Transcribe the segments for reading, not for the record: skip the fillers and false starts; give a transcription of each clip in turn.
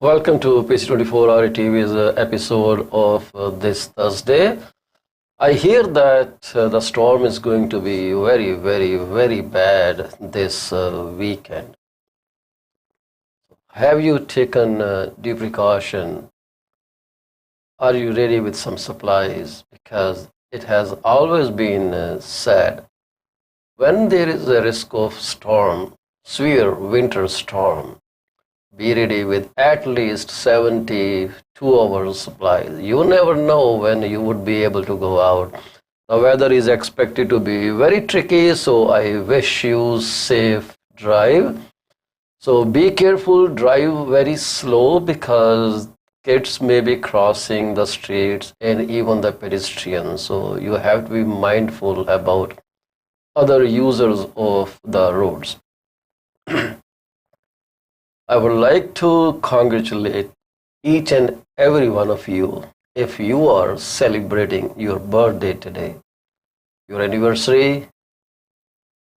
Welcome to PC24 RTV's episode of this Thursday. I hear that the storm is going to be very, very, very bad this weekend. Have you taken due precaution? Are you ready with some supplies? Because it has always been said when there is a risk of storm, severe winter storm, be ready with at least 72 hours supplies. You never know when you would be able to go out. The weather is expected to be very tricky, so I wish you safe drive. So be careful, drive very slow because kids may be crossing the streets and even the pedestrians. So you have to be mindful about other users of the roads. I would like to congratulate each and every one of you if you are celebrating your birthday today. Your anniversary,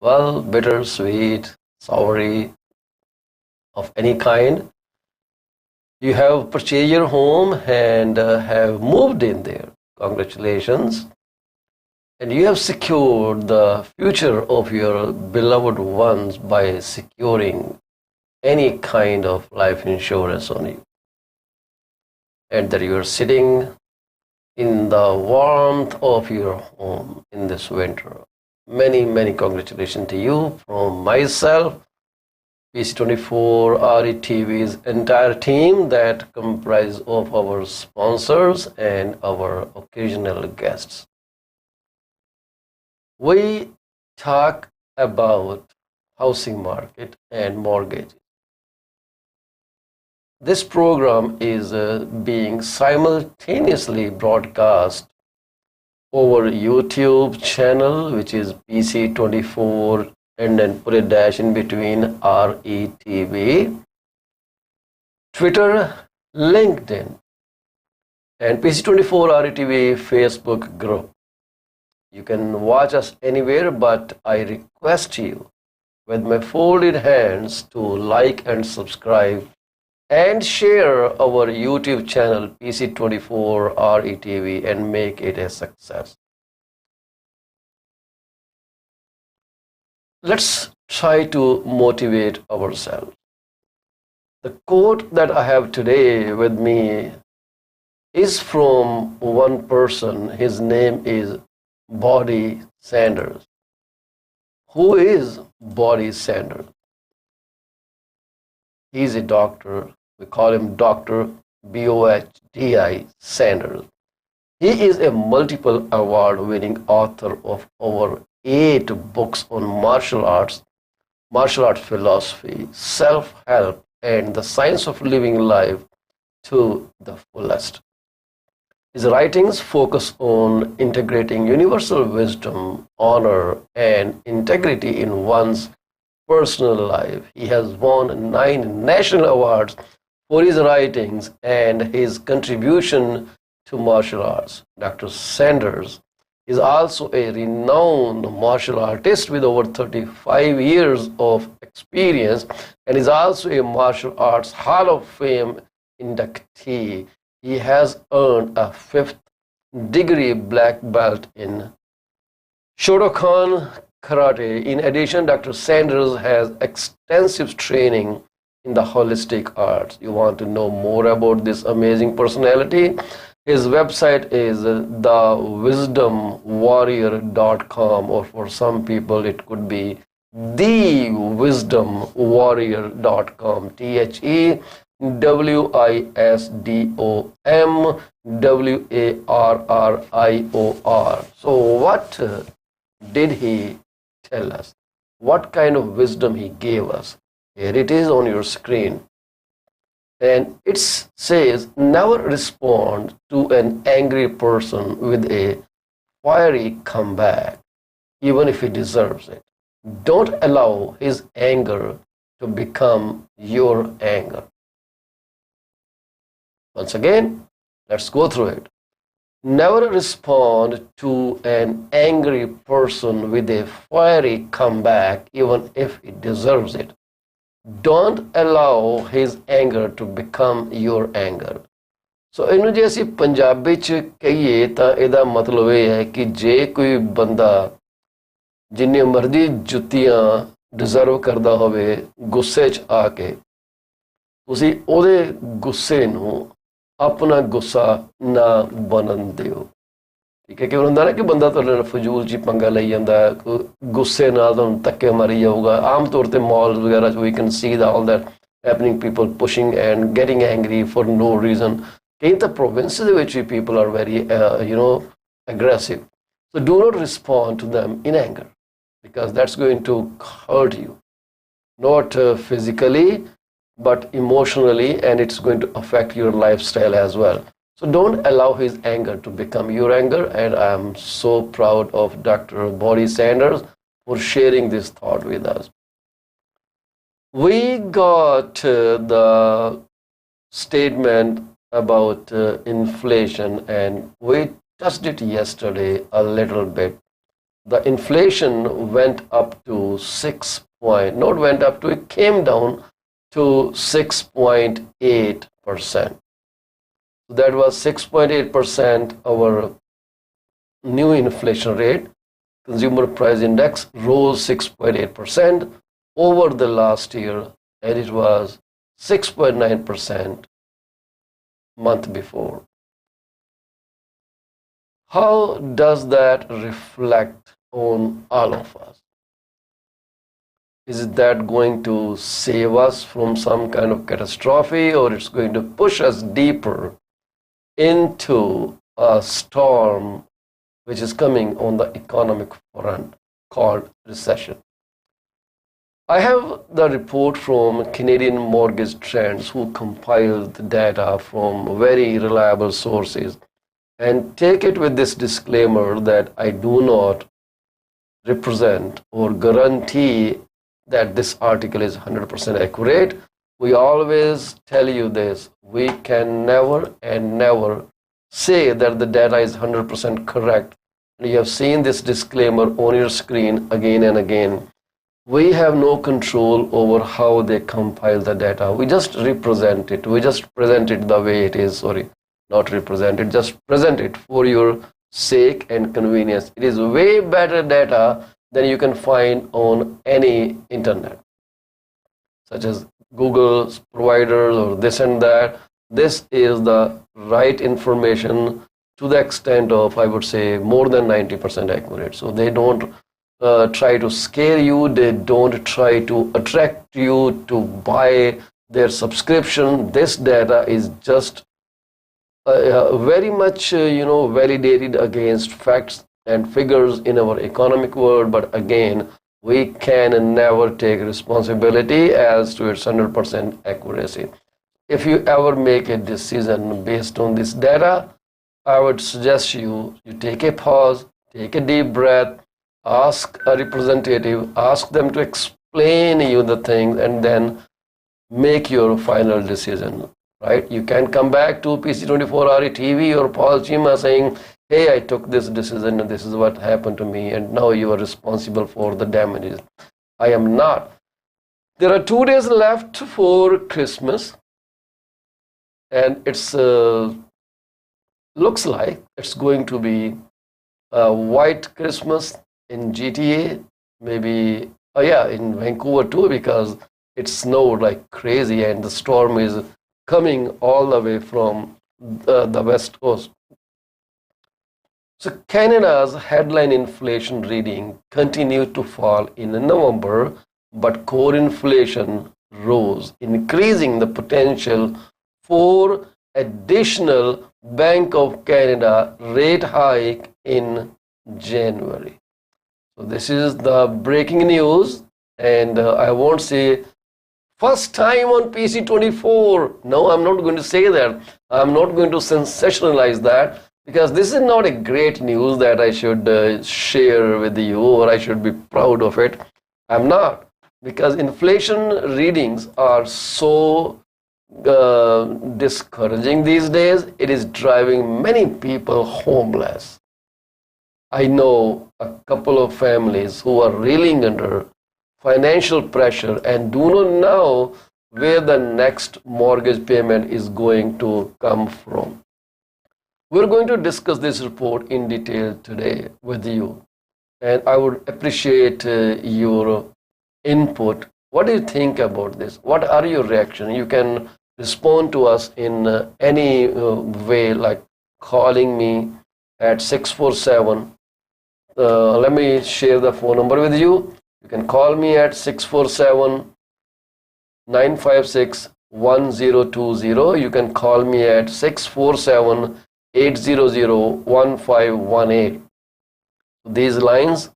well, bitter, sweet, soury, of any kind. You have purchased your home and have moved in there. Congratulations. And you have secured the future of your beloved ones by securing any kind of life insurance on you, and that you are sitting in the warmth of your home in this winter. Many congratulations to you from myself, PC24 RETV's entire team that comprise of our sponsors and our occasional guests. We talk about housing market and mortgage. This program is being simultaneously broadcast over YouTube channel, which is PC24, and then put a dash in between RETV, Twitter, LinkedIn, and PC24 RETV Facebook group. You can watch us anywhere, but I request you with my folded hands to like and subscribe and share our YouTube channel PC24 RETV and make it a success. Let's try to motivate ourselves. The quote that I have today with me is from one person. His name is Bodhi Sanders. Who is Bodhi Sanders? He's a doctor. We call him Dr. Bodhi Sanders. He is a multiple award-winning author of over 8 books on martial arts philosophy, self-help, and the science of living life to the fullest. His writings focus on integrating universal wisdom, honor, and integrity in one's personal life. He has won 9 national awards for his writings and his contribution to martial arts. Dr. Sanders is also a renowned martial artist with over 35 years of experience and is also a martial arts Hall of Fame inductee. He has earned a 5th degree black belt in Shotokan Karate. In addition, Dr. Sanders has extensive training in the holistic arts. You want to know more about this amazing personality? His website is thewisdomwarrior.com, or for some people it could be thewisdomwarrior.com. TheWisdomWarrior. So what did he tell us? What kind of wisdom he gave us? Here it is on your screen. And it says, never respond to an angry person with a fiery comeback, even if he deserves it. Don't allow his anger to become your anger. Once again, let's go through it. Never respond to an angry person with a fiery comeback, even if he deserves it. don't allow his anger to become your anger. ਸੋ ਇਹਨੂੰ ਜੇ ਅਸੀਂ ਪੰਜਾਬੀ 'ਚ ਕਹੀਏ ਤਾਂ ਇਹਦਾ ਮਤਲਬ ਇਹ ਹੈ ਕਿ ਜੇ ਕੋਈ ਬੰਦਾ ਜਿੰਨੀ ਮਰਜ਼ੀ ਜੁੱਤੀਆਂ ਡਿਜ਼ਰਵ ਕਰਦਾ ਹੋਵੇ ਗੁੱਸੇ 'ਚ ਆ ਕੇ ਤੁਸੀਂ ਉਹਦੇ ਗੁੱਸੇ ਨੂੰ ਆਪਣਾ ਗੁੱਸਾ ਨਾ ਬਣਨ ਦਿਓ। ਠੀਕ ਹੈ ਕਿ ਹੁੰਦਾ ਨਾ ਕਿ ਬੰਦਾ ਤੁਹਾਡੇ ਨਾਲ ਫਜ਼ੂਲ 'ਚ ਹੀ ਪੰਗਾ ਲਈ ਜਾਂਦਾ ਗੁੱਸੇ ਨਾਲ ਤੁਹਾਨੂੰ ਧੱਕੇ ਮਾਰੀ ਜਾਊਗਾ। ਆਮ ਤੌਰ 'ਤੇ ਮਾਲ ਵਗੈਰਾ 'ਚ we can see all that happening people pushing and getting angry for no reason. ਕਈ ਤਾਂ ਪ੍ਰੋਵਿੰਸ ਦੇ ਵਿੱਚ ਵੀ people are very aggressive. So do not respond to them in anger because that's going to hurt you, not physically but emotionally, and it's going to affect your lifestyle as well. So don't allow his anger to become your anger, and I am so proud of Dr. Bonnie Sanders for sharing this thought with us. We got the statement about inflation, and we touched it yesterday a little bit. The inflation went up to 6 point, not went up to, it came down to 6.8%. That was 6.8% our new inflation rate. Consumer price index rose 6.8% over the last year, and it was 6.9% month before. How does that reflect on all of us? Is that going to save us from some kind of catastrophe, or it's going to push us deeper into a storm which is coming on the economic front called recession? I have the report from Canadian Mortgage Trends, who compiled the data from very reliable sources, and take it with this disclaimer that I do not represent or guarantee that this article is 100% accurate. We always tell you this: we can never and never say that the data is 100% correct. You have seen this disclaimer on your screen again and again. We have no control over how they compile the data. We just represent it. We just present it the way it is. Sorry, not represent it, just present it for your sake and convenience. It is way better data than you can find on any internet, such as Google's providers or this and that. This is the right information to the extent of, I would say, more than 90% accurate. So they don't try to scare you. They don't try to attract you to buy their subscription. This data is just very much validated against facts and figures in our economic world. But again, we can never take responsibility as to its 100% accuracy. If you ever make a decision based on this data, I would suggest you take a pause, take a deep breath, ask a representative, ask them to explain you the things, and then make your final decision. Right? You can come back to PC24RE TV or Paul Chima saying, hey, I took this decision and this is what happened to me, and now you are responsible for the damages. I am not. There are 2 days left for Christmas, and it's looks like it's going to be a white Christmas in GTA, maybe in Vancouver too, because it snowed like crazy and the storm is coming all the way from the west coast. So Canada's headline inflation reading continued to fall in November, but core inflation rose, increasing the potential for additional Bank of Canada rate hike in January. So this is the breaking news, and I won't say first time on PC24. No, I'm not going to say that. I'm not going to sensationalize that, because this is not a great news that I should share with you, or I should be proud of it. I'm not, because inflation readings are so discouraging these days. It is driving many people homeless. I know a couple of families who are reeling under financial pressure and do not know where the next mortgage payment is going to come from. We're going to discuss this report in detail today with you, and I would appreciate your input. What do you think about this? What are your reactions? You can respond to us in any way, like calling me at 647. Let me share the phone number with you. You can call me at 647 956 1020. You can call me at 647 800 1518. These lines,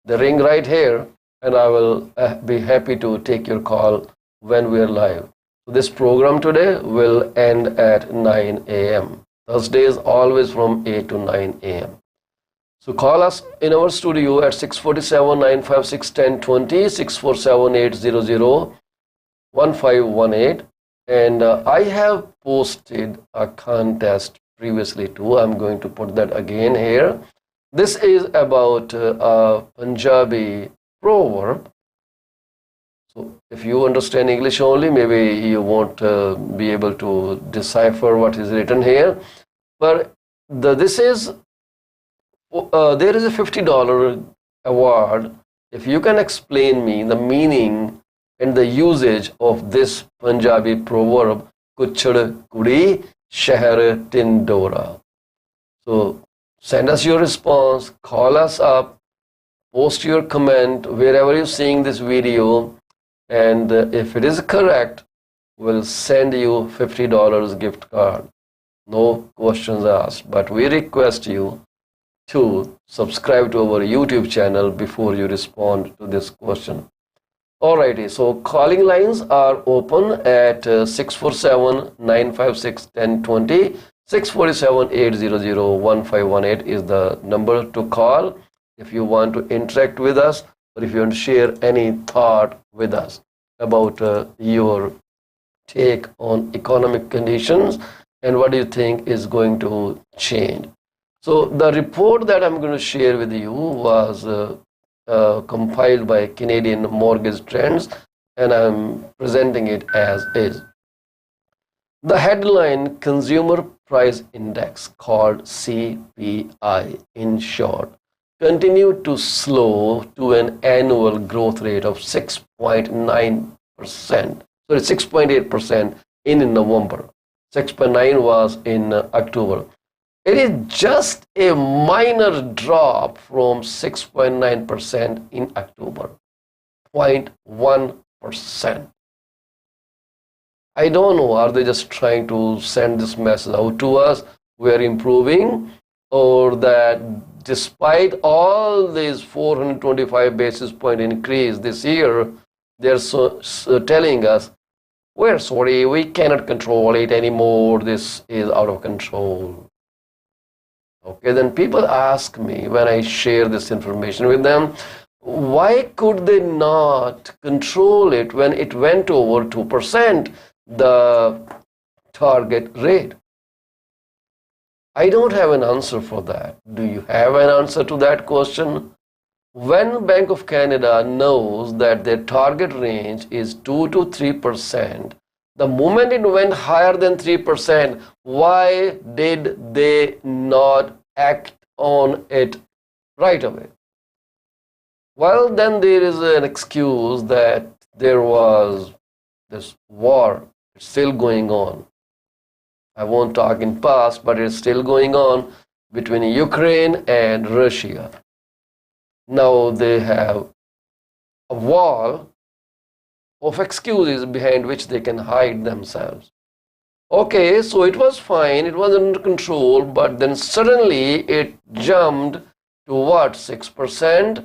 they ring right here, and I will be happy to take your call when we are live. So this program today will end at 9 a.m. Thursdays always from 8 to 9 a.m. So call us in our studio at 647 956 1020, 647 800 1518. And I have posted a contest previously too. I'm going to put that again here. This is about a Punjabi proverb. So if you understand English only, maybe you won't be able to decipher what is written here. But there is a $50 award if you can explain me the meaning and the usage of this Punjabi proverb, Kuchhad Kudi Shahar Tindora. So send us your response, call us up, post your comment wherever you're seeing this video, and if it is correct, we'll send you $50 gift card. No questions asked, but we request you to subscribe to our YouTube channel before you respond to this question. Alrighty, so calling lines are open at 647 956 1020. 647 800 1518 is the number to call if you want to interact with us, or if you want to share any thought with us about your take on economic conditions and what do you think is going to change. So the report that I'm going to share with you was compiled by Canadian Mortgage Trends, and I'm presenting it as is. The headline, Consumer Price Index, called CPI in short, continued to slow to an annual growth rate of 6.9%. Sorry, 6.8% in November. 6.9 was in October. It is just a minor drop from 6.9% in October, 0.1%. I don't know, are they just trying to send this message out to us, we are improving, or that despite all these 425 basis point increase this year, they're telling us, we're sorry, we cannot control it anymore, this is out of control. Okay, then people ask me when I share this information with them, why could they not control it when it went over 2%, the target rate? I don't have an answer for that. Do you have an answer to that question? When Bank of Canada knows that their target range is 2 to 3%, the moment it went higher than 3%, why did they not act on it right away? Well, then there is an excuse that there was this war. It's still going on. I won't talk in past, but it's still going on between Ukraine and Russia. Now they have a wall of excuses behind which they can hide themselves. Okay, so it was fine, it was under control, but then suddenly it jumped to what, 6%?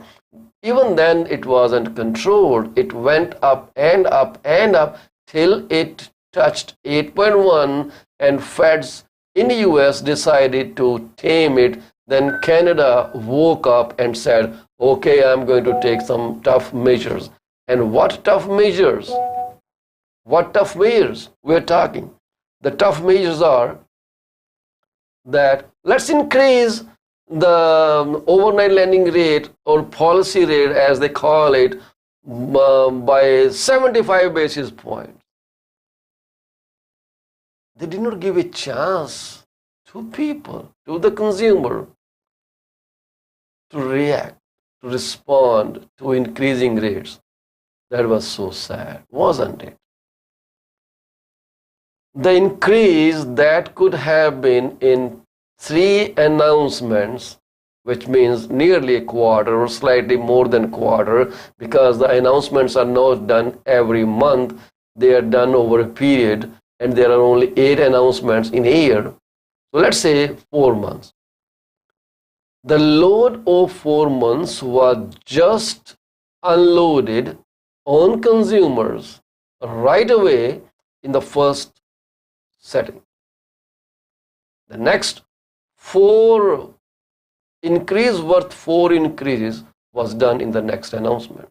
Even then it wasn't controlled. It went up and up and up till it touched 8.1, and Feds in the US decided to tame it. Then Canada woke up and said, okay, I'm going to take some tough measures. And what tough measures? What tough measures we're talking? The tough measures are that let's increase the overnight lending rate or policy rate as they call it by 75 basis points. They did not give a chance to people, to the consumer, to react, to respond to increasing rates. That was so sad, wasn't it? The increase that could have been in three announcements, which means nearly a quarter or slightly more than a quarter, because the announcements are not done every month, they are done over a period, and there are only 8 announcements in a year. So let's say 4 months. The load of 4 months was just unloaded on consumers right away in the first setting. The next 4 increase worth 4 increases was done in the next announcement.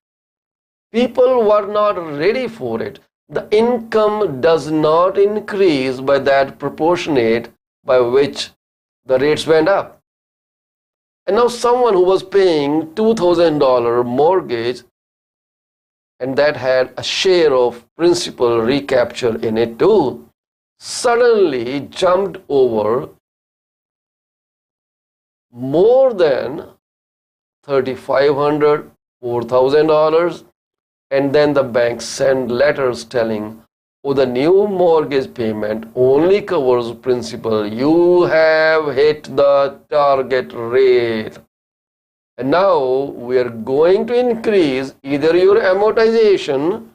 People were not ready for it. The income does not increase by that proportionate by which the rates went up. And now someone who was paying $2,000 mortgage and that had a share of principal recapture in it too, suddenly jumped over more than $3,500, $4,000, and then the bank send letters telling, oh, the new mortgage payment only covers principal. You have hit the target rate. And now we are going to increase either your amortization,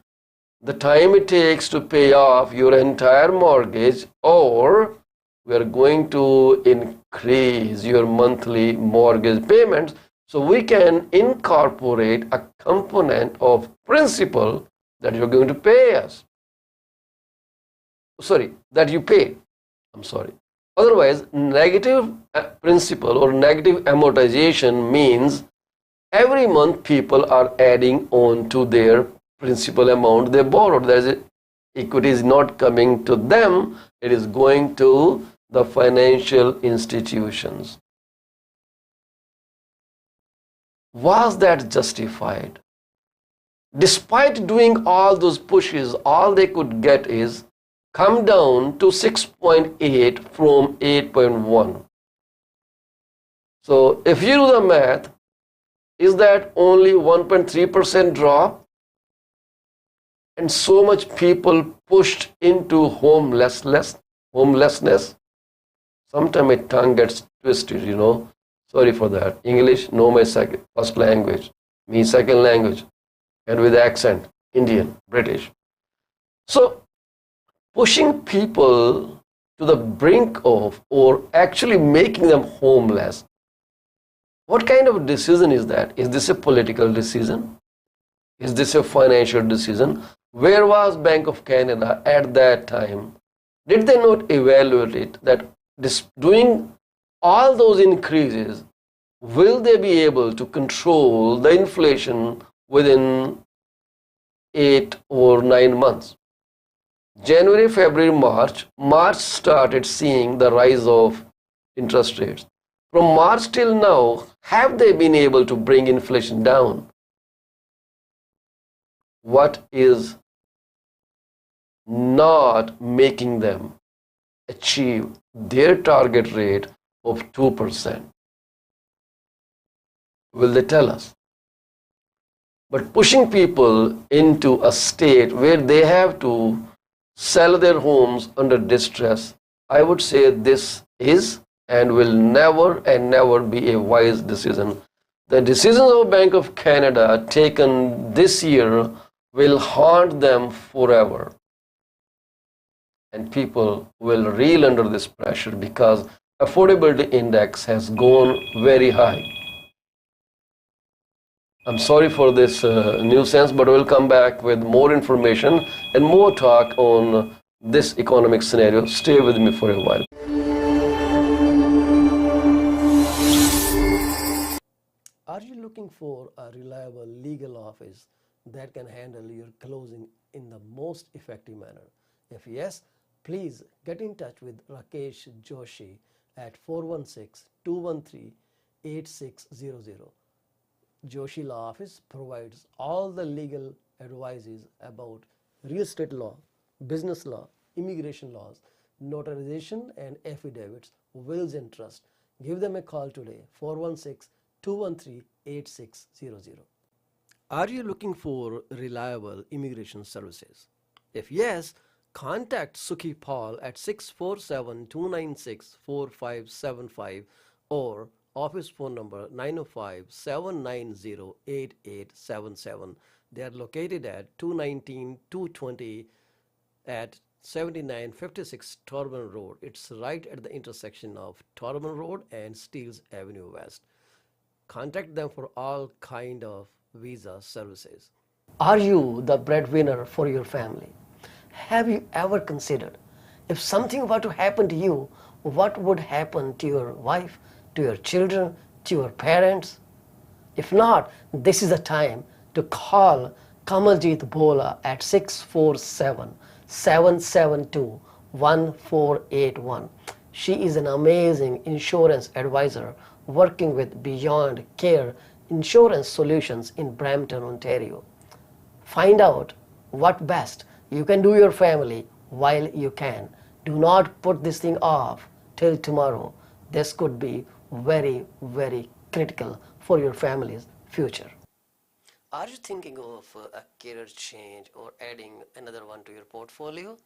the time it takes to pay off your entire mortgage, or we are going to increase your monthly mortgage payments so we can incorporate a component of principal that you're going to pay us. Sorry, that you pay. I'm sorry. Otherwise, negative principal or negative amortization means every month people are adding on to their principal amount they borrowed. There is equity is not coming to them, it is going to the financial institutions. Was that justified? Despite doing all those pushes, all they could get is come down to 6.8 from 8.1. So if you do the math, is that only 1.3% drop? And so much people pushed into homelessness. Sometimes my tongue gets twisted, Sorry for that. English, no my first language. Me second language. And with accent, Indian, British. So pushing people to the brink of or actually making them homeless. What kind of decision is that? Is this a political decision? Is this a financial decision? Where was Bank of Canada at that time? Did they not evaluate it that doing all those increases, will they be able to control the inflation within 8 or 9 months? January, February, March started seeing the rise of interest rates. From March till now, have they been able to bring inflation down? What is not making them achieve their target rate of 2%? Will they tell us? But pushing people into a state where they have to sell their homes under distress, I would say this is and will never and never be a wise decision. The decisions of Bank of Canada taken this year will haunt them forever. And people will reel under this pressure because affordability index has gone very high. I'm sorry for this nuisance, but we'll come back with more information and more talk on this economic scenario. Stay with me for a while. Are you looking for a reliable legal office that can handle your closing in the most effective manner? If yes, please get in touch with Rakesh Joshi at 416-213-8600. Joshi Law Office provides all the legal advices about real estate law, business law, immigration laws, notarization and affidavits, wills and trust. Give them a call today, 416-213-8600. Are you looking for reliable immigration services? If yes, contact Sukhi Paul at 647-296-4575 or office phone number 905-790-8877. They are located at 219-220 at 7956 Torban Road. It's right at the intersection of Torban Road and Steeles Avenue West. Contact them for all kind of visa services. Are you the breadwinner for your family? Have you ever considered if something were to happen to you, what would happen to your wife, to your children, to your parents? If not, this is the time to call Kamaljeet Bola at 647-772-1481. She is an amazing insurance advisor working with Beyond Care Insurance Solutions in Brampton, Ontario. Find out what best you can do your family while you can. Do not put this thing off till tomorrow. This could be very, very critical for your family's future. Are you thinking of a career change or adding another one to your portfolio?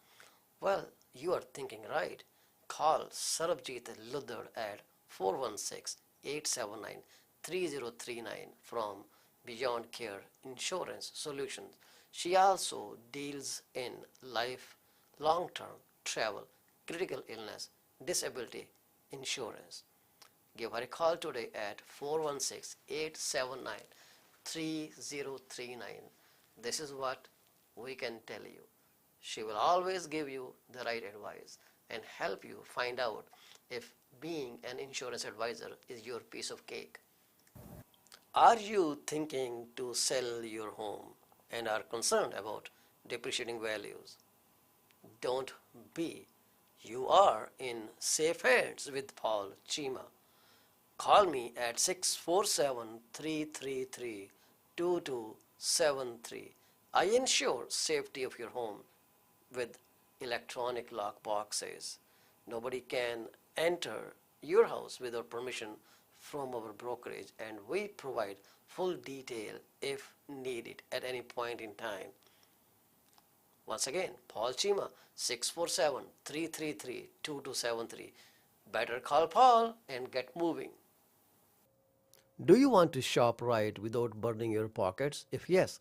Well, you are thinking right. Call Sarabjit Luddar at 416-879-3039 from Beyond Care Insurance Solutions. She also deals in life, long-term, travel, critical illness, disability insurance. Give her a call today at 416-879-3039. This is what we can tell you. She will always give you the right advice and help you find out if being an insurance advisor is your piece of cake. Are you thinking to sell your home and are concerned about depreciating values? Don't be. You are in safe hands with Paul Chima. Call me at 647-333-2273. I ensure safety of your home with electronic lock boxes. Nobody can enter your house without permission from our brokerage, and we provide full detail if needed at any point in time. Once again, Paul Chima, 647-333-2273. Better call Paul and get moving. Do you want to shop right without burning your pockets? If yes,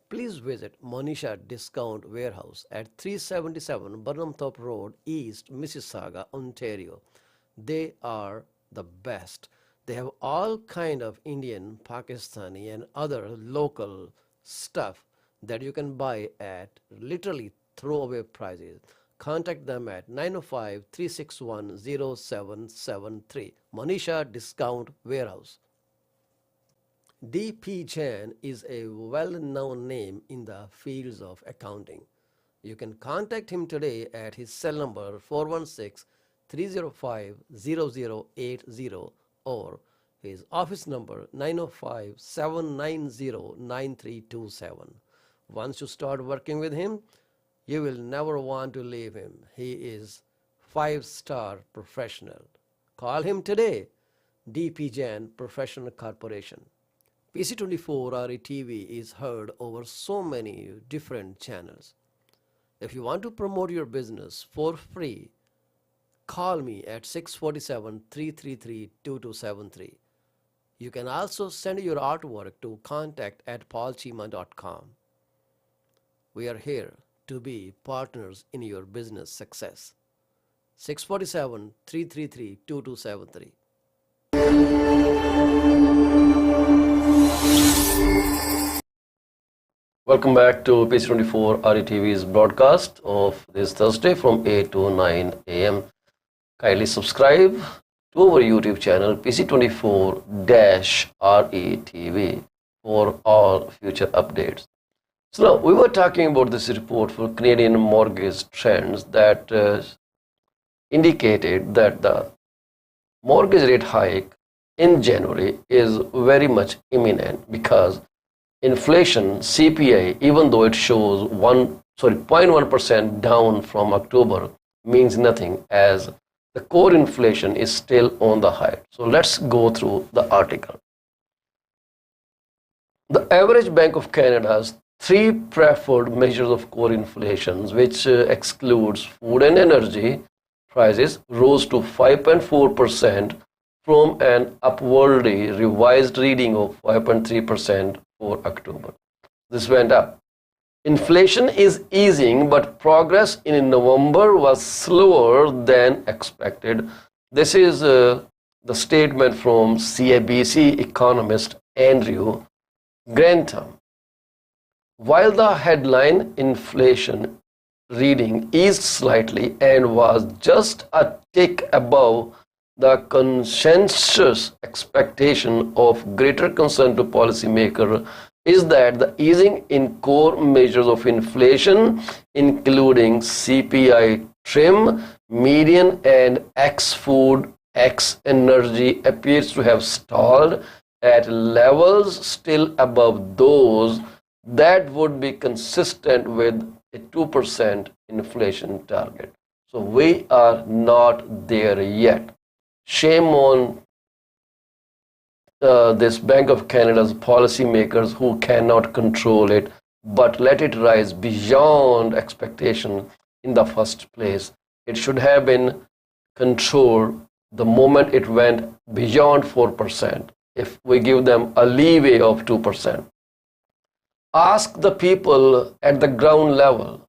please visit Monisha Discount Warehouse at 377 Burnhamthorpe Road, East Mississauga, Ontario. They are the best. They have all kind of Indian, Pakistani and other local stuff that you can buy at literally throwaway prices. Contact them at 905-361-0773. Monisha Discount Warehouse. D.P. Jain is a well-known name in the fields of accounting. You can contact him today at his cell number 416-305-0080 or his office number 905-790-9327. Once you start working with him, you will never want to leave him. He is 5-star professional. Call him today. D.P. Jain Professional Corporation. PC24 RETV is heard over so many different channels. If you want to promote your business for free, call me at 647-333-2273. You can also send your artwork to contact@paulchima.com. We are here to be partners in your business success. 647-333-2273. Welcome back to PC24 RETV's broadcast of this Thursday from 8 to 9 a.m. Kindly subscribe to our YouTube channel PC24-RETV for all future updates. So now we were talking about this report for Canadian mortgage trends that indicated that the mortgage rate hike in January is very much imminent because inflation CPI, even though it shows 0.1% down from October, means nothing as the core inflation is still on the high. So let's go through the article. The average Bank of Canada's three preferred measures of core inflation, which excludes food and energy prices, rose to 5.4% from an upwardly revised reading of 5.3% for October. This went up. Inflation is easing, but progress in November was slower than expected. This is the statement from CIBC economist Andrew Grantham. While the headline inflation reading eased slightly and was just a tick above the consensus expectation of greater concern to policymakers is that the easing in core measures of inflation, including CPI trim, median, and ex-food, ex-energy, appears to have stalled at levels still above those that would be consistent with a 2% inflation target. So we are not there yet. Shame on this Bank of Canada's policymakers who cannot control it, but let it rise beyond expectation in the first place. It should have been controlled the moment it went beyond 4%, if we give them a leeway of 2%. Ask the people at the ground level.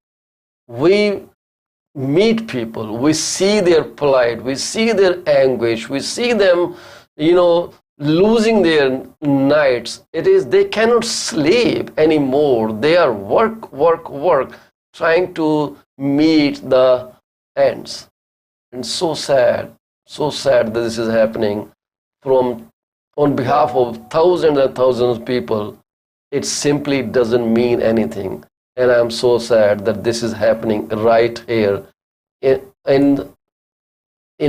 We meet people, we see their plight, we see their anguish, we see them, losing their nights. It is they cannot sleep anymore. They are work, trying to meet the ends. And so sad that this is happening on behalf of thousands and thousands of people. It simply doesn't mean anything. And I'm so sad that this is happening right here in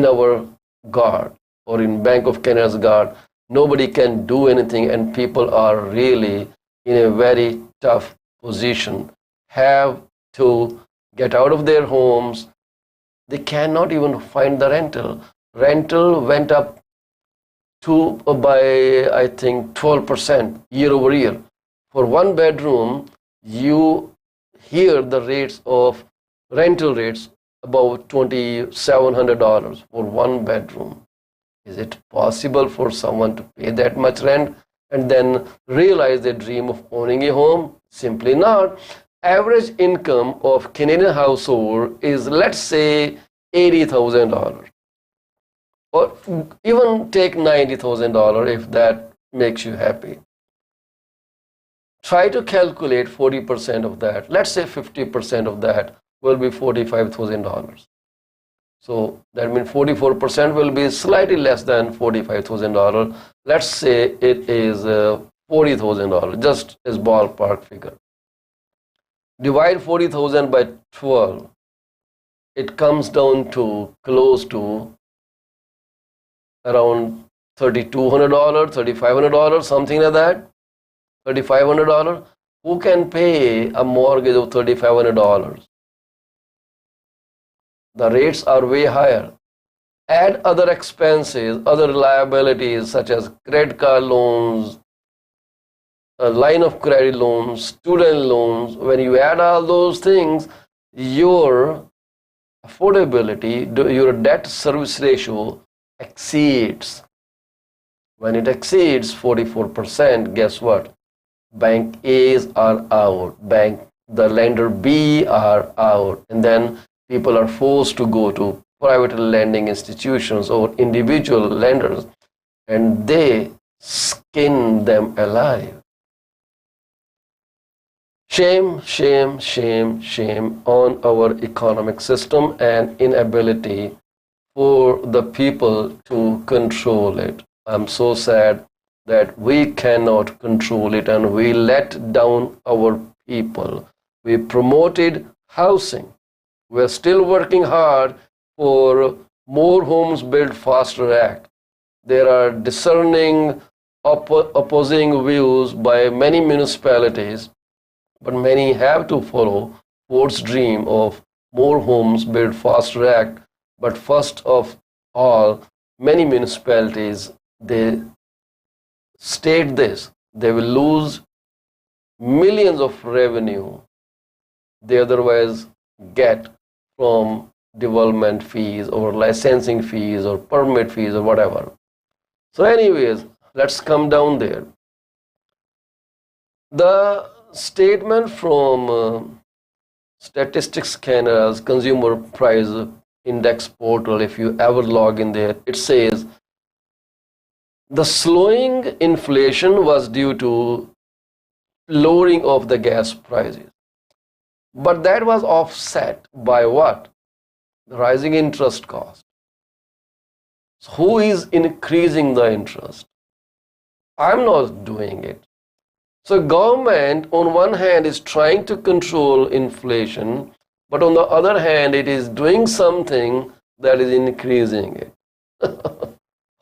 our guard, or in Bank of Canada's guard. Nobody can do anything, and people are really in a very tough position, have to get out of their homes. They cannot even find the rental. Rental went up by I think 12% year over year. For one bedroom, you hear the rates of rental rates about $2,700 for one bedroom. Is it possible for someone to pay that much rent and then realize their dream of owning a home? Simply not. Average income of Canadian household is, let's say, $80,000. Or even take $90,000 if that makes you happy. Try to calculate 40% of that. Let's say 50% of that will be $45,000. So that means 44% will be slightly less than $45,000. Let's say it is $40,000, just as ballpark figure. Divide 40,000 by 12. It comes down to close to around $3,200, $3,500, something like that. $3,500. Who can pay a mortgage of $3,500? The rates are way higher. Add other expenses, other liabilities such as credit card loans, a line of credit loans, student loans. When you add all those things, your affordability, your debt service ratio exceeds. When it exceeds 44%, guess what? Bank A's are out. The lender B are out. And then people are forced to go to private lending institutions or individual lenders, and they skin them alive. Shame, shame, shame, shame on our economic system and inability for the people to control it. I'm so sad that we cannot control it, and we let down our people. We promoted housing. We are still working hard for more homes built faster act. There are discerning opposing views by many municipalities, but many have to follow Ford's dream of more homes built faster act. But first of all, many municipalities they state this: they will lose millions of revenue they otherwise get from development fees or licensing fees or permit fees or whatever. So, anyways, let's come down there. The statement from Statistics Canada's Consumer Price Index portal, if you ever log in there, it says the slowing inflation was due to lowering of the gas prices. But that was offset by what? The rising interest cost. So who is increasing the interest? I'm not doing it. So government on one hand is trying to control inflation, but on the other hand it is doing something that is increasing it.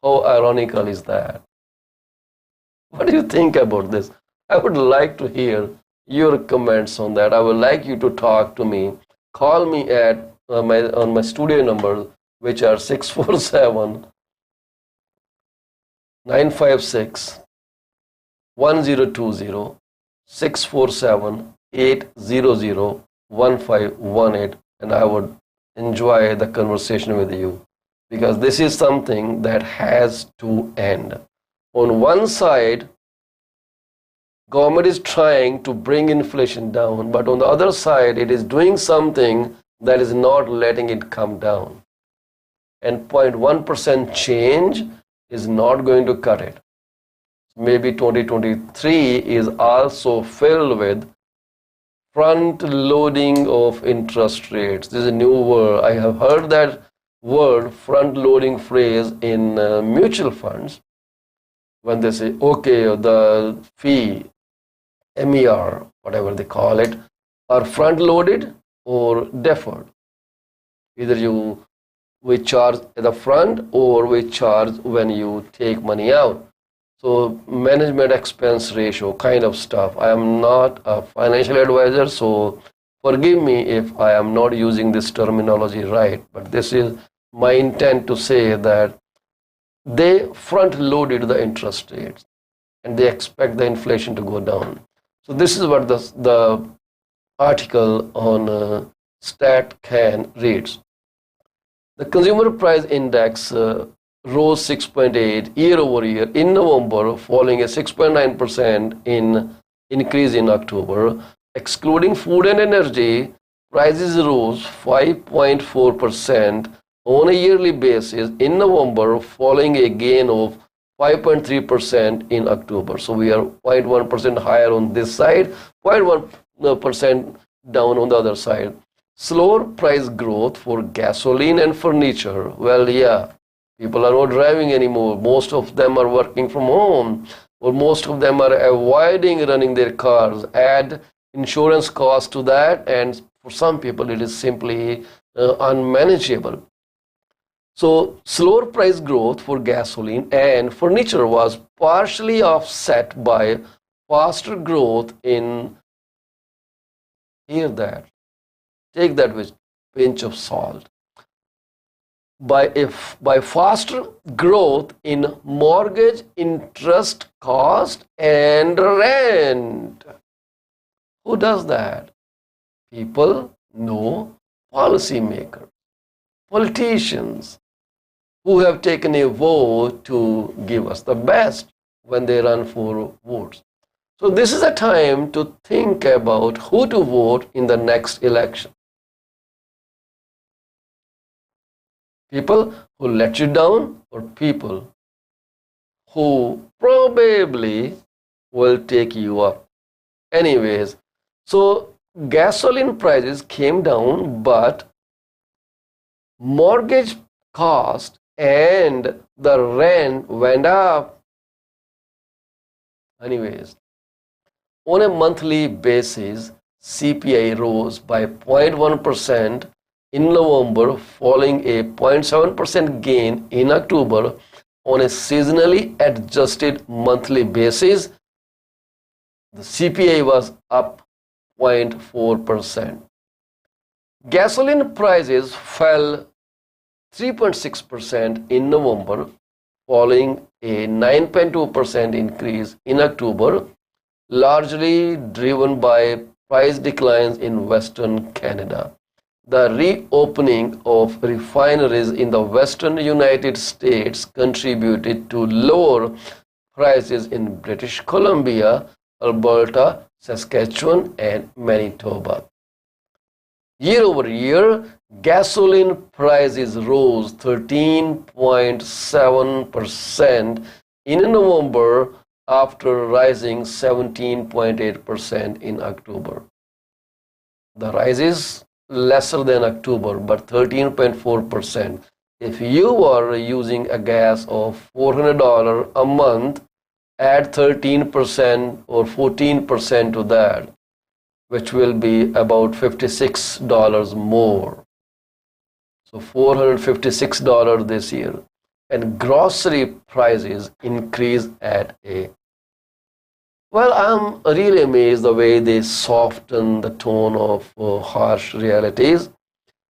How ironical is that? What do you think about this? I would like to hear your comments on that. I would like you to talk to me. Call me at on my studio number, which are 647 956 1020, 647 800 1518, and I would enjoy the conversation with you, because this is something that has to end. On one side, government is trying to bring inflation down, but on the other side, it is doing something that is not letting it come down. And 0.1% change is not going to cut it. Maybe 2023 is also filled with front loading of interest rates. This is a new word. I have heard that word, front loading phrase, in mutual funds, when they say, okay, the fee, MER, whatever they call it, are front loaded or deferred. Either we charge at the front or we charge when you take money out. So management expense ratio kind of stuff. I am not a financial advisor, so forgive me if I am not using this terminology right, but this is my intent to say that they front loaded the interest rates and they expect the inflation to go down. So this is what the article on StatCan reads. The consumer price index rose 6.8 year over year in November, following a 6.9% increase in October. Excluding food and energy, prices rose 5.4% on a yearly basis in November, following a gain of 5.3% in October. So we are 0.1% higher on this side, 0.1% down on the other side. Slower price growth for gasoline and furniture. Well, yeah, people are not driving anymore. Most of them are working from home, or most of them are avoiding running their cars. Add insurance cost to that, and for some people it is simply unmanageable. So slower price growth for gasoline and furniture was partially offset by faster growth in, hear that, take that with a pinch of salt, by faster growth in mortgage interest cost and rent. Who does that? People? No. Policymakers, politicians, who have taken a vow to give us the best when they run for votes. So this is a time to think about who to vote in the next election. People who let you down, or people who probably will take you up. Anyways, so gasoline prices came down, but mortgage cost and the rent went up. Anyways, on a monthly basis, CPI rose by 0.1% in November, following a 0.7% gain in October. on a seasonally adjusted monthly basis, the CPI was up 0.4%. Gasoline prices fell 3.6% in November, following a 9.2% increase in October, largely driven by price declines in Western Canada. The reopening of refineries in the western United States contributed to lower prices in British Columbia, Alberta, Saskatchewan, and Manitoba. Year over year, gasoline prices rose 13.7% in November after rising 17.8% in October. The rise is lesser than October, but 13.4%. If you are using a gas of $400 a month, add 13% or 14% to that, which will be about $56 more. So $456 this year. And grocery prices increase at a, well, I'm really amazed the way they soften the tone of harsh realities.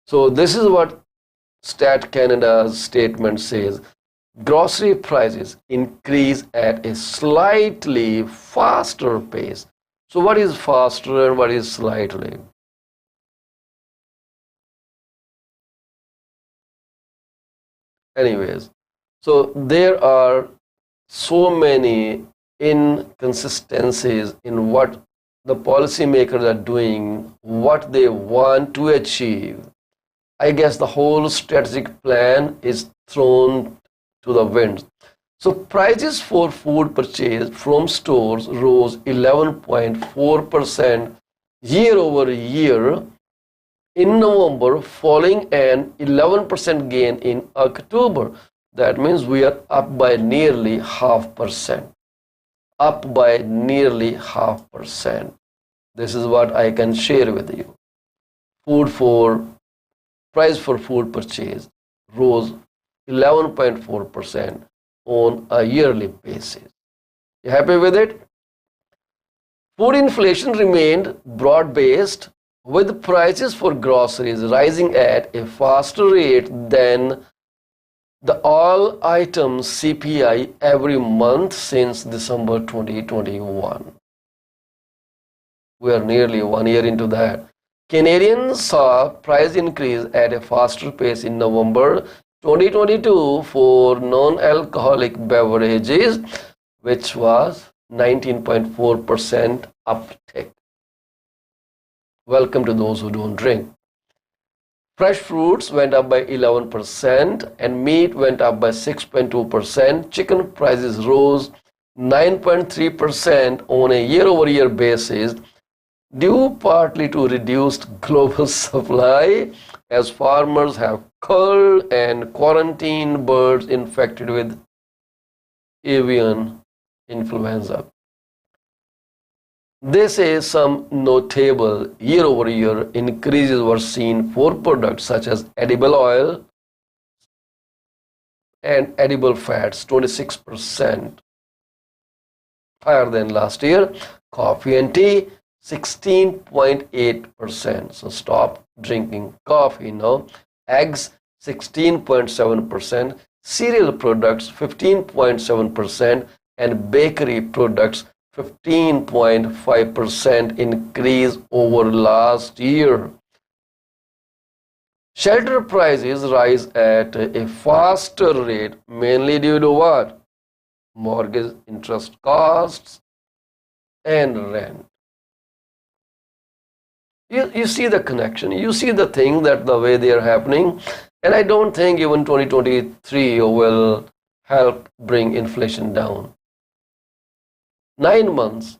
So this is what Stat Canada's statement says. Grocery prices increase at a slightly faster pace. So what is faster and what is slightly? Anyways, so there are so many inconsistencies in what the policymakers are doing, what they want to achieve. I guess the whole strategic plan is thrown to the winds. So prices for food purchased from stores rose 11.4% year over year in November, following an 11% gain in October. That means we are up by nearly 0.5%. Up by nearly 0.5%. This is what I can share with you. Price for food purchase rose 11.4% on a yearly basis. You happy with it? Food inflation remained broad-based, with prices for groceries rising at a faster rate than the all items CPI every month since December 2021. We are nearly 1 year into that. Canadians saw price increase at a faster pace in November 2022 for non-alcoholic beverages, which was 19.4% uptick. Welcome to those who don't drink. Fresh fruits went up by 11% and meat went up by 6.2%. Chicken prices rose 9.3% on a year-over-year basis, due partly to reduced global supply as farmers have culled and quarantined birds infected with avian influenza. They say some notable year-over-year increases were seen for products such as edible oil and edible fats, 26% higher than last year. Coffee and tea, 16.8%. So stop drinking coffee now. Eggs, 16.7%. Cereal products, 15.7%. And bakery products, 15.5% increase over last year. Shelter prices rise at a faster rate, mainly due to what? Mortgage interest costs and rent. You see the connection. You see the thing that the way they are happening. And I don't think even 2023 will help bring inflation down. 9 months,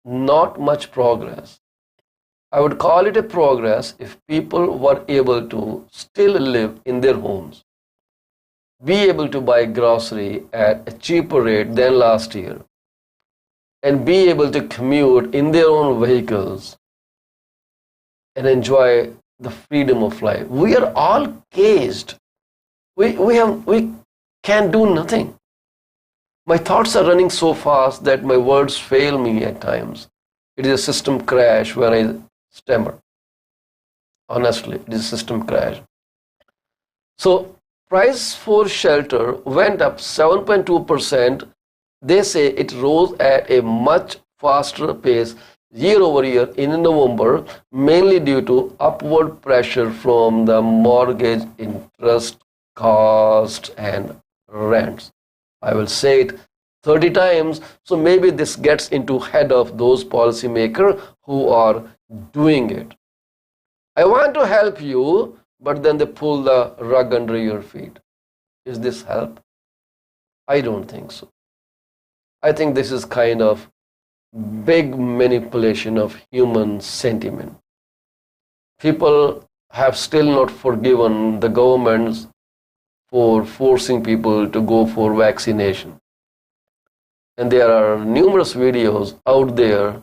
not much progress. I would call it a progress if people were able to still live in their homes, be able to buy grocery at a cheaper rate than last year, and be able to commute in their own vehicles and enjoy the freedom of life. We are all caged. We can do nothing. My thoughts are running so fast that my words fail me at times. It is a system crash when I stammer. Honestly, it is a system crash. So, price for shelter went up 7.2%. They say it rose at a much faster pace year over year in November, mainly due to upward pressure from the mortgage interest cost and rents. I will say it 30 times, so maybe this gets into head of those policymakers who are doing it. I want to help you, but then they pull the rug under your feet. Is this help? I don't think so. I think this is kind of big manipulation of human sentiment. People have still not forgiven the governments for forcing people to go for vaccination. And there are numerous videos out there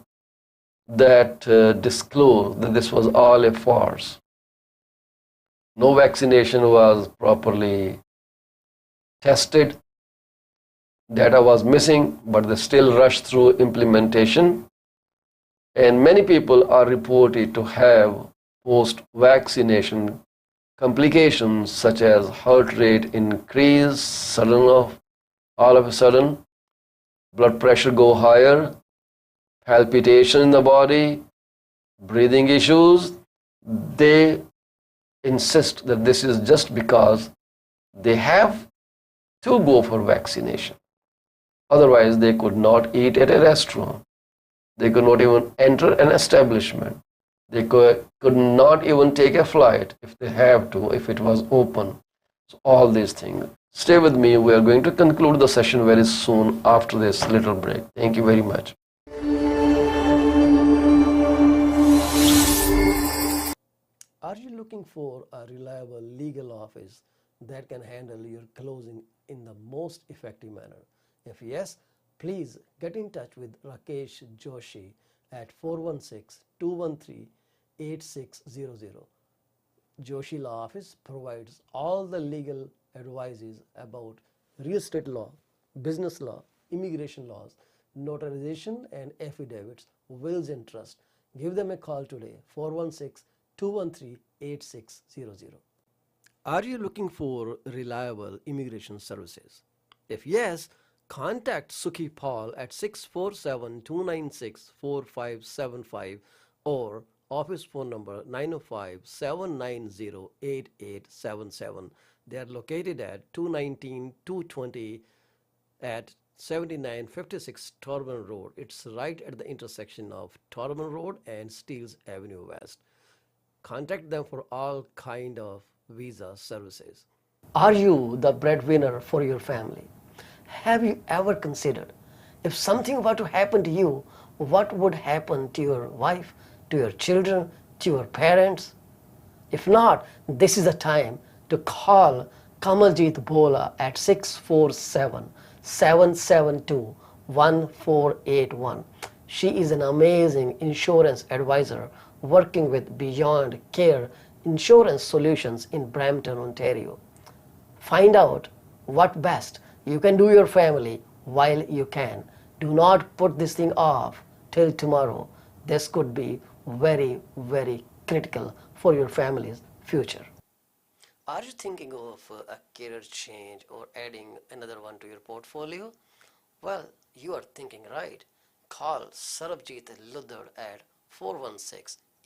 that disclose that this was all a farce. No vaccination was properly tested, data was missing, but they still rushed through implementation. And many people are reported to have post vaccination complications such as heart rate increase, all of a sudden, blood pressure go higher, palpitation in the body, breathing issues. They insist that this is just because they have to go for vaccination. Otherwise, they could not eat at a restaurant. They could not even enter an establishment. They could not even take a flight if they have to, if it was open. So all these things. Stay with me. We are going to conclude the session very soon after this little break. Thank you very much. Are you looking for a reliable legal office that can handle your closing in the most effective manner? If yes, please get in touch with Rakesh Joshi at 416-213-8600. Joshi Law Office provides all the legal advices about real estate law, business law, immigration laws, notarization and affidavits, wills and trust. Give them a call today, 416-213-8600. Are you looking for reliable immigration services? If yes, contact Sukhi Paul at 647-296-4575 or office phone number 905-790-8877. They are located at 219 220 at 7956 Torban Road. It's right at the intersection of Torban Road and Steeles Avenue West. Contact them for all kind of visa services. Are you the breadwinner for your family? Have you ever considered if something were to happen to you, what would happen to your wife, to your children, to your parents? If not, this is the time to call Kamaljeet Bola at 647-772-1481. She is an amazing insurance advisor working with Beyond Care Insurance Solutions in Brampton, Ontario. Find out what best you can do your family while you can. Do not put this thing off till tomorrow. This could be very, very critical for your family's future. Are you thinking of a career change or adding another one to your portfolio? Well, you are thinking right. Call Sarabjit Luddar at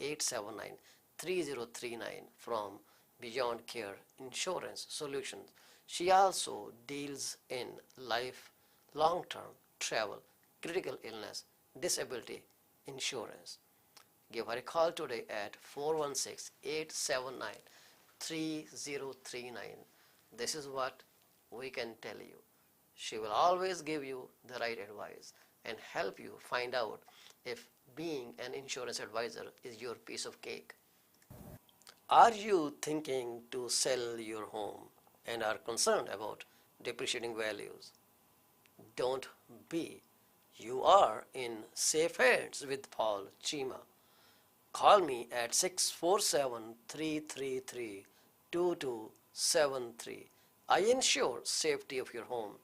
416-879-3039 from Beyond Care Insurance Solutions. She also deals in life, long-term, travel, critical illness, disability insurance. Give her a call today at 416-879-3039. This is what we can tell you. She will always give you the right advice and help you find out if being an insurance advisor is your piece of cake. Are you thinking to sell your home and are concerned about depreciating values? Don't be. You are in safe hands with Paul Chima. Call me at 647-333-2273. I ensure safety of your home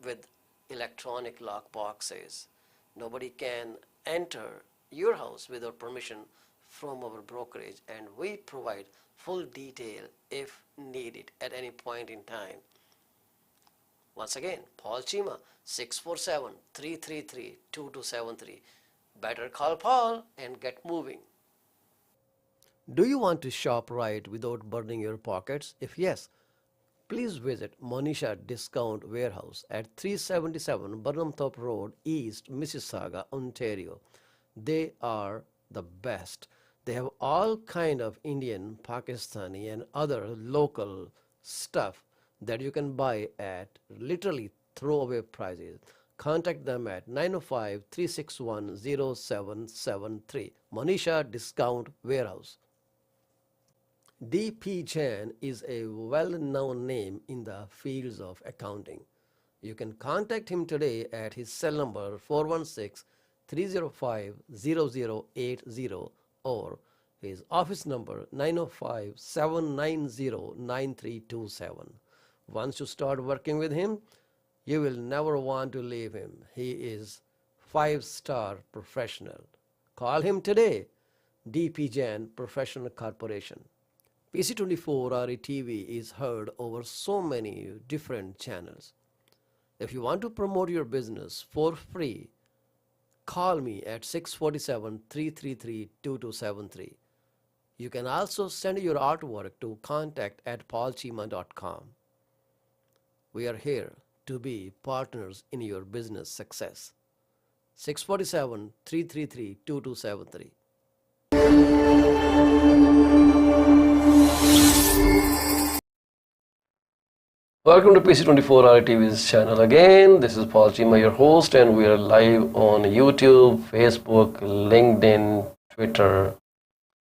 with electronic lock boxes. Nobody can enter your house without permission from our brokerage, and we provide full detail if needed at any point in time. Once again, Paul Chima, 647-333-2273. Better call Paul and get moving. Do you want to shop right without burning your pockets? If yes, please visit Monisha Discount Warehouse at 377 Burnhamthorpe Road, East Mississauga, Ontario. They are the best. They have all kind of Indian, Pakistani and other local stuff that you can buy at literally throwaway prices. Contact them at 905-361-0773. Monisha Discount Warehouse. D.P. Jain is a well-known name in the fields of accounting. You can contact him today at his cell number 416-305-0080 or his office number 905-790-9327. Once you start working with him, you will never want to leave him. He is 5-star professional. Call him today. D.P. Jain Professional Corporation. PC24 RE is heard over so many different channels. If you want to promote your business for free, call me at 647-333-2273. You can also send your artwork to contact@paulchima.com. We are here to be partners in your business success. 647-333-2273. Welcome to PC24 RTV's channel again. This is Paul Chima, your host, and we are live on YouTube, Facebook, LinkedIn, Twitter.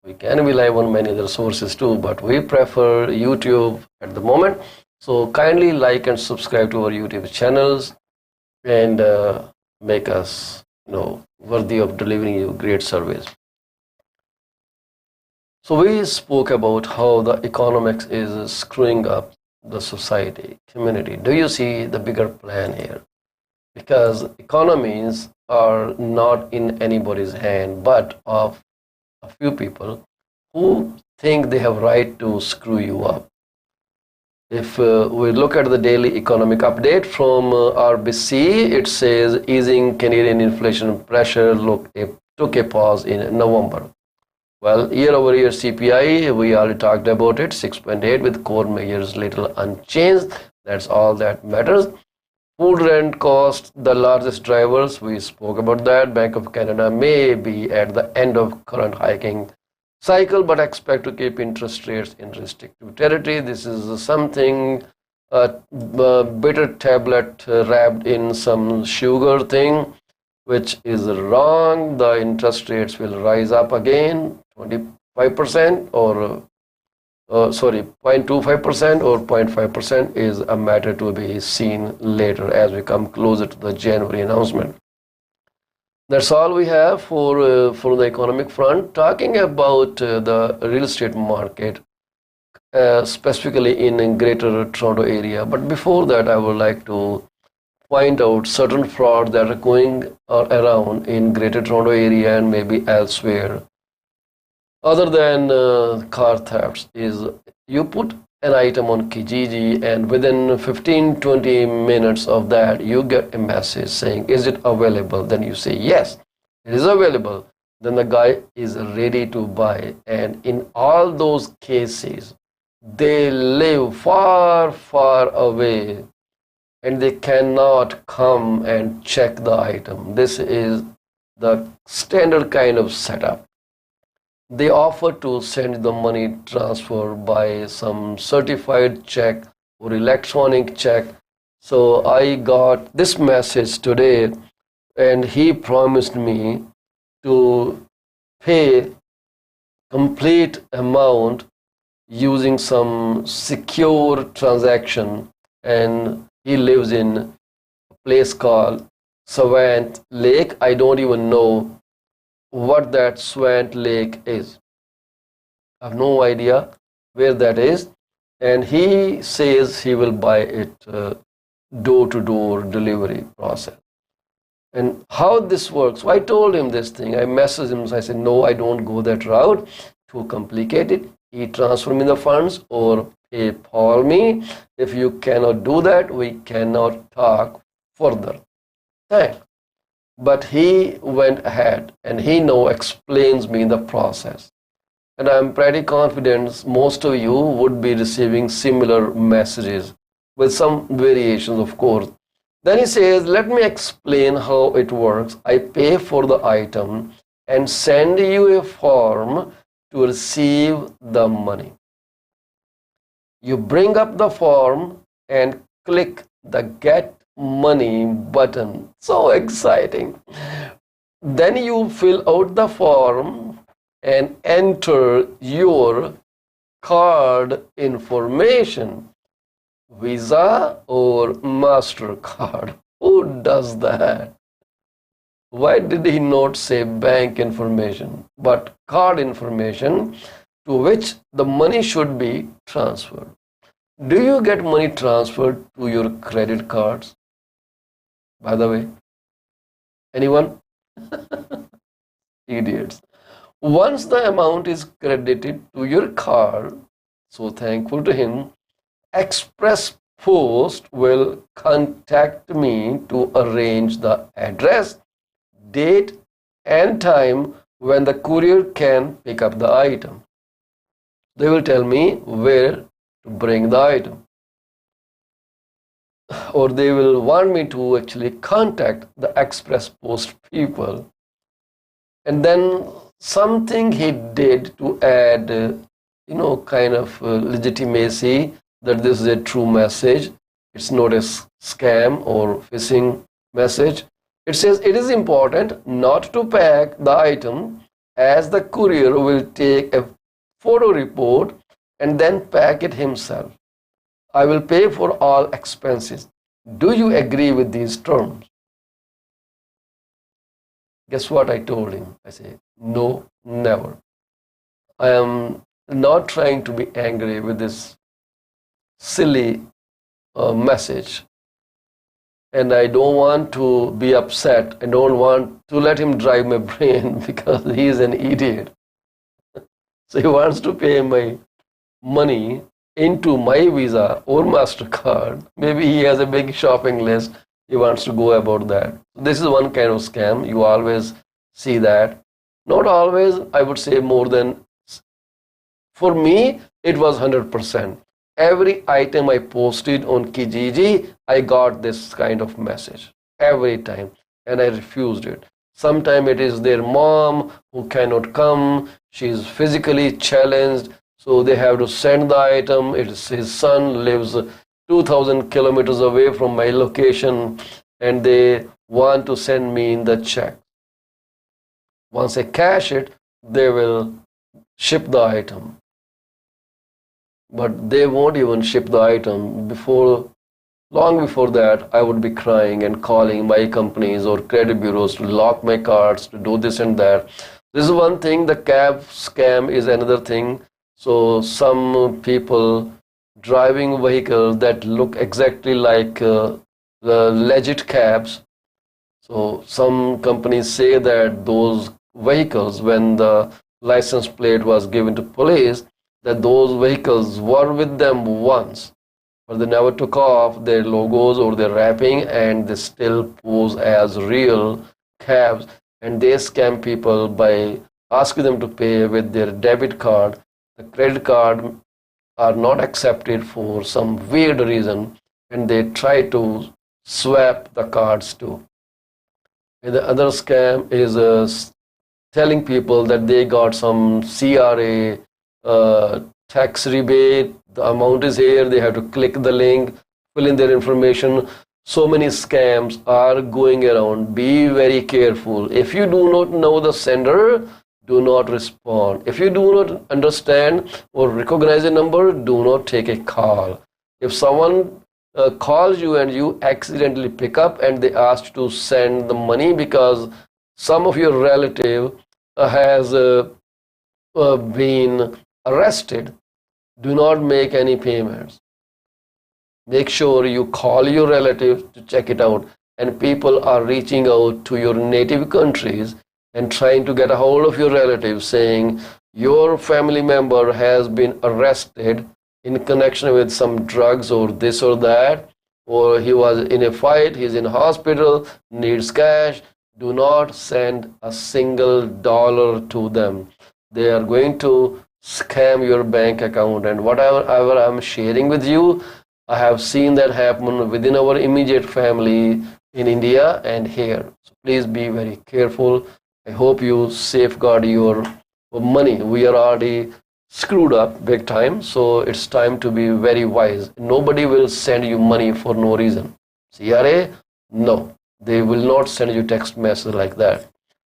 We can be live on many other sources too, but we prefer YouTube at the moment. So kindly like and subscribe to our YouTube channels and make us, worthy of delivering you great service. So we spoke about how the economics is screwing up the society, community. Do you see the bigger plan here? Because economies are not in anybody's hand, but of a few people who think they have right to screw you up. If we look at the daily economic update from RBC, it says easing Canadian inflation pressure took a pause in November. Well, year-over-year CPI, we already talked about it, 6.8 with core measures little unchanged. That's all that matters. Food rent cost, the largest drivers, we spoke about that. Bank of Canada may be at the end of current hiking cycle, but expect to keep interest rates in restrictive territory. This is something, a bitter tablet wrapped in some sugar thing, which is wrong. The interest rates will rise up again, 25% or 0.25% or 0.5% is a matter to be seen later as we come closer to the January announcement. That's all we have for the economic front. Talking about the real estate market, specifically in Greater Toronto area. But before that, I would like to point out certain frauds that are going around in Greater Toronto area and maybe elsewhere. Other than car thefts, is you put an item on Kijiji and within 15-20 minutes of that you get a message saying, is it available? Then you say, yes, it is available. Then the guy is ready to buy. And in all those cases, they live far, far away and they cannot come and check the item. This is the standard kind of setup. They offer to send the money transfer by some certified check or electronic check. So I got this message today and he promised me to pay complete amount using some secure transaction, and he lives in a place called Swant Lake. I don't even know what that Swant Lake is. I have no idea where that is. and he says he will buy it door to door delivery process. And how this works, so I told him this thing. I messaged him. I said, no, I don't go that route. Too complicated. He transfer me the funds or PayPal me. If you cannot do that, we cannot talk further. Thanks. But he went ahead and he now explains me the process. And I'm pretty confident most of you would be receiving similar messages with some variations, of course. Then he says, let me explain how it works. I pay for the item and send you a form to receive the money. You bring up the form and click the get money button. So exciting. Then you fill out the form and enter your card information, Visa or MasterCard. Who does that? Why did he not say bank information, but card information to which the money should be transferred? Do you get money transferred to your credit cards? By the way, anyone? Idiots. Once the amount is credited to your card, so thankful to him, Express Post will contact me to arrange the address, date, and time when the courier can pick up the item. They will tell me where to bring the item. Or they will want me to actually contact the Express Post people. And then something he did to add, kind of legitimacy that this is a true message. It's not a scam or phishing message. It says it is important not to pack the item as the courier will take a photo report and then pack it himself. I will pay for all expenses. Do you agree with these terms? Guess what I told him? I said, no, never. I am not trying to be angry with this silly message. And I don't want to be upset. I don't want to let him drive my brain because he is an idiot. So he wants to pay my money into my Visa or MasterCard. Maybe he has a big shopping list. He wants to go about that. This is one kind of scam. You always see that. Not always, I would say more than, for me, it was 100%. Every item I posted on Kijiji, I got this kind of message. Every time. And I refused it. Sometimes it is their mom who cannot come. She is physically challenged. So they have to send the item. It's his son lives 2,000 kilometers away from my location and they want to send me in the check. Once I cash it, they will ship the item. But they won't even ship the item. Long before that, I would be crying and calling my companies or credit bureaus to lock my cards, to do this and that. This is one thing. The cab scam is another thing. So some people driving vehicles that look exactly like the legit cabs. So some companies say that those vehicles, when the license plate was given to police, that those vehicles were with them once, but they never took off their logos or their wrapping, and they still pose as real cabs, and they scam people by asking them to pay with their debit card. The credit card are not accepted for some weird reason, and they try to swap the cards too. And the other scam is telling people that they got some CRA tax rebate. The amount is here. They have to click the link, fill in their information. So many scams are going around. Be very careful. If you do not know the sender, do not respond. If you do not understand or recognize a number, do not take a call. If someone calls you and you accidentally pick up and they ask you to send the money because some of your relative has been arrested, Do not make any payments. Make sure you call your relatives to check it out. And people are reaching out to your native countries and trying to get a hold of your relatives, saying your family member has been arrested in connection with some drugs or this or that, or he was in a fight, he's in hospital, needs cash. Do not send a single dollar to them. They are going to scam your bank account. And whatever I'm sharing with you, I have seen that happen within our immediate family in India and here. So please be very careful. I hope you safeguard your money. We are already screwed up big time, so it's time to be very wise. Nobody will send you money for no reason. CRA? No, they will not send you text message like that.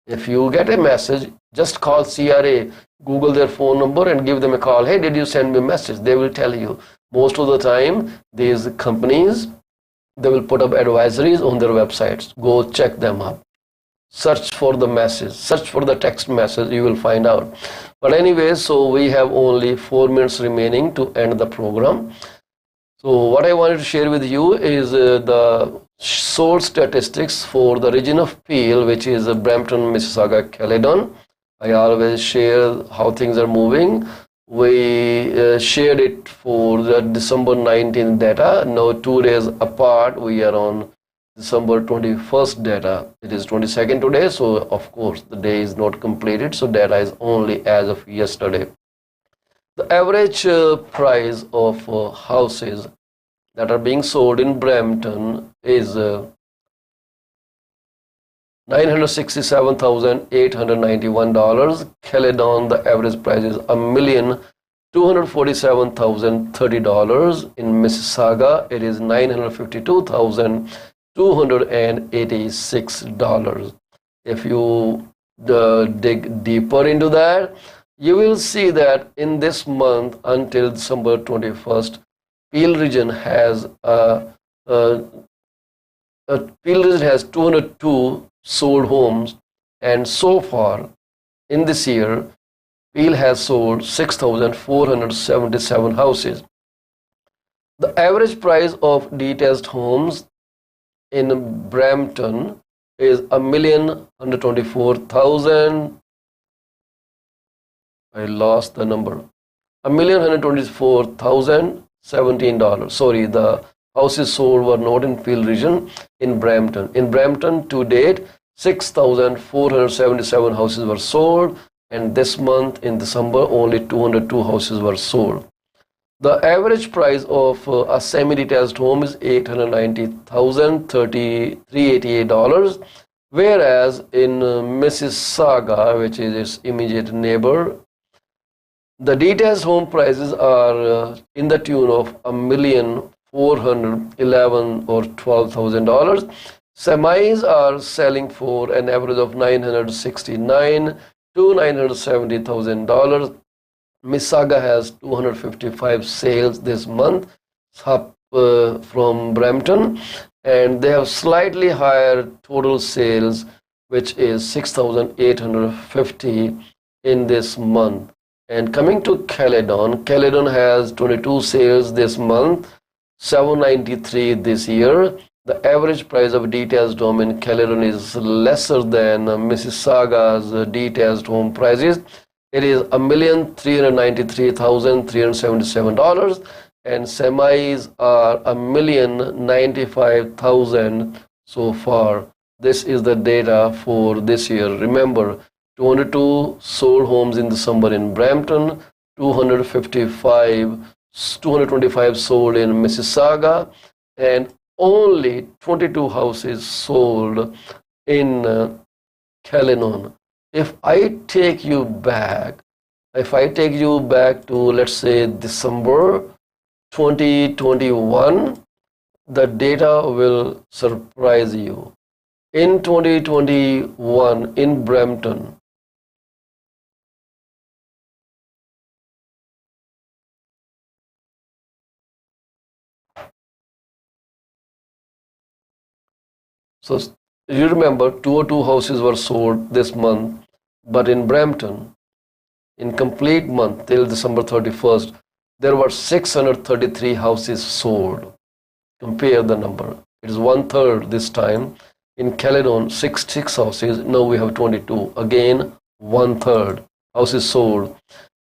If you get a message, just call CRA, Google their phone number and give them a call. Hey, did you send me a message? They will tell you. Most of the time, these companies, they will put up advisories on their websites. Go check them up. Search for the message, search for the text message, you will find out. But anyway, so we have only 4 minutes remaining to end the program. So what I wanted to share with you is the source statistics for the region of Peel, which is Brampton, Mississauga, Caledon. I always share how things are moving. We shared it for the December 19th data. Now 2 days apart, we are on December 21st data. It is 22nd today, so of course the day is not completed, so data is only as of yesterday. The average price of houses that are being sold in Brampton is $967,891. Caledon, the average price is $1,247,030. In Mississauga, it is $952,286. If you dig deeper into that, you will see that in this month until December 21st, Peel region has 202 sold homes, and so far in this year, Peel has sold 6,477 houses. The average price of detached homes in Brampton is $1,124,000. I lost the number. $1,124,017. Sorry, the houses sold were not in Peel region, in Brampton. In Brampton, to date, 6,477 houses were sold, and this month in December, only 202 houses were sold. The average price of a semi-detached home is $890,388, whereas in Mississauga, which is its immediate neighbor, the detached home prices are in the tune of $1,411,000 or $12,000. Semis are selling for an average of $969,000 to $970,000. Mississauga has 255 sales this month, up from Brampton, and they have slightly higher total sales, which is 6,850 in this month. And coming to Caledon, Caledon has 22 sales this month, 793 this year. The average price of detached home in Caledon is lesser than Mississauga's detached home prices. It is $1,393,377, and semis are $1,095,000 so far. This is the data for this year. Remember, 202 sold homes in December in Brampton, 225 sold in Mississauga, and only 22 houses sold in Caledon. If I take you back to, let's say, December 2021, the data will surprise you. In 2021, in Brampton, so you remember 202 houses were sold this month, but in Brampton, in complete month till December 31st, there were 633 houses sold. Compare the number. It is one third this time. In Caledon, 66 houses. Now we have 22. Again, one third houses sold.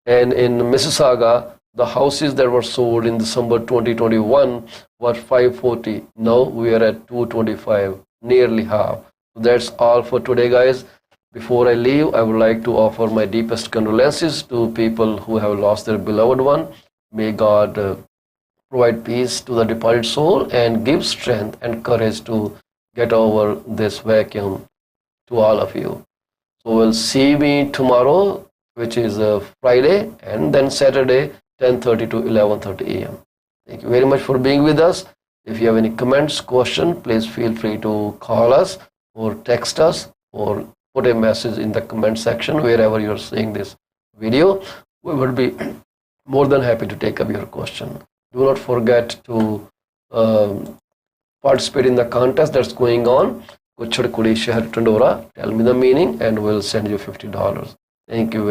And in Mississauga, the houses that were sold in December 2021 were 540. Now we are at 225, nearly half. That's all for today, guys. Before I leave, I would like to offer my deepest condolences to people who have lost their beloved one. May God provide peace to the departed soul and give strength and courage to get over this vacuum to all of you. So we'll see me tomorrow, which is Friday, and then Saturday, 10:30 to 11:30 a.m. Thank you very much for being with us. If you have any comments, question, please feel free to call us or text us or put a message in the comment section wherever you're seeing this video. We would be more than happy to take up your question. Do not forget to participate in the contest that's going on. Kuchad Kudi Shahar Tandora. Tell me the meaning and we'll send you $50. Thank you.